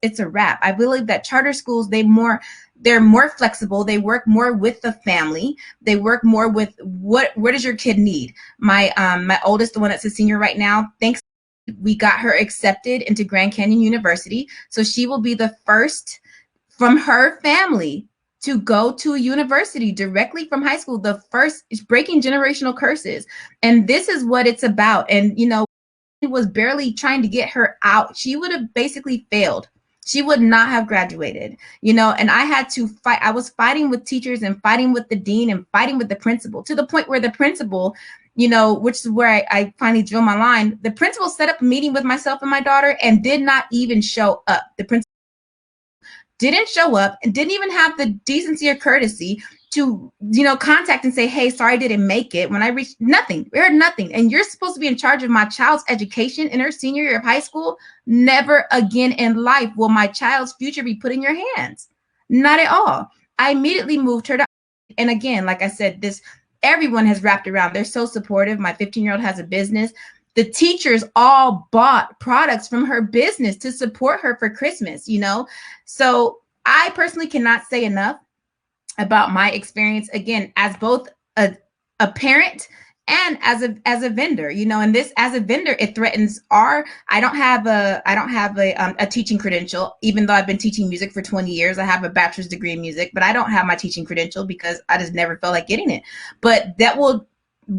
it's a wrap. I believe that charter schools, they're more flexible. They work more with the family. They work more with what does your kid need? My oldest, the one that's a senior right now, thanks, we got her accepted into Grand Canyon University. So she will be the first from her family to go to a university directly from high school. The first is breaking generational curses. And this is what it's about. And, you know, was barely trying to get her out. She would have basically failed. She would not have graduated, you know, and I had to fight. I was fighting with teachers and fighting with the dean and fighting with the principal, to the point where the principal, you know, which is where I finally drew my line. The principal set up a meeting with myself and my daughter and did not even show up. The principal didn't show up and didn't even have the decency or courtesy to, you know, contact and say, hey, sorry, I didn't make it. When I reached, nothing, we heard nothing. And you're supposed to be in charge of my child's education in her senior year of high school. Never again in life will my child's future be put in your hands. Not at all. I immediately moved her to, and again, like I said, everyone has wrapped around. They're so supportive. My 15-year-old has a business. The teachers all bought products from her business to support her for Christmas, you know? So I personally cannot say enough about my experience, again, as both a parent and as a vendor, you know. And this, as a vendor, it threatens I don't have a teaching credential, even though I've been teaching music for 20 years. I have a bachelor's degree in music, but I don't have my teaching credential because I just never felt like getting it. But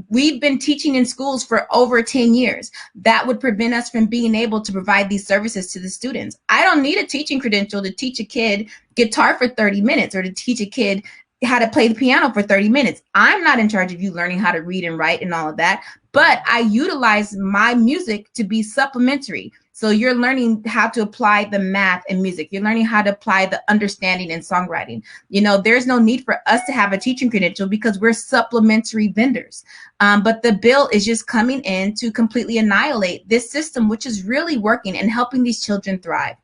we've been teaching in schools for over 10 years. That would prevent us from being able to provide these services to the students. I don't need a teaching credential to teach a kid guitar for 30 minutes or to teach a kid how to play the piano for 30 minutes. I'm not in charge of you learning how to read and write and all of that, but I utilize my music to be supplementary. So you're learning how to apply the math and music. You're learning how to apply the understanding and songwriting. You know, there's no need for us to have a teaching credential because we're supplementary vendors. But the bill is just coming in to completely annihilate this system, which is really working and helping these children thrive.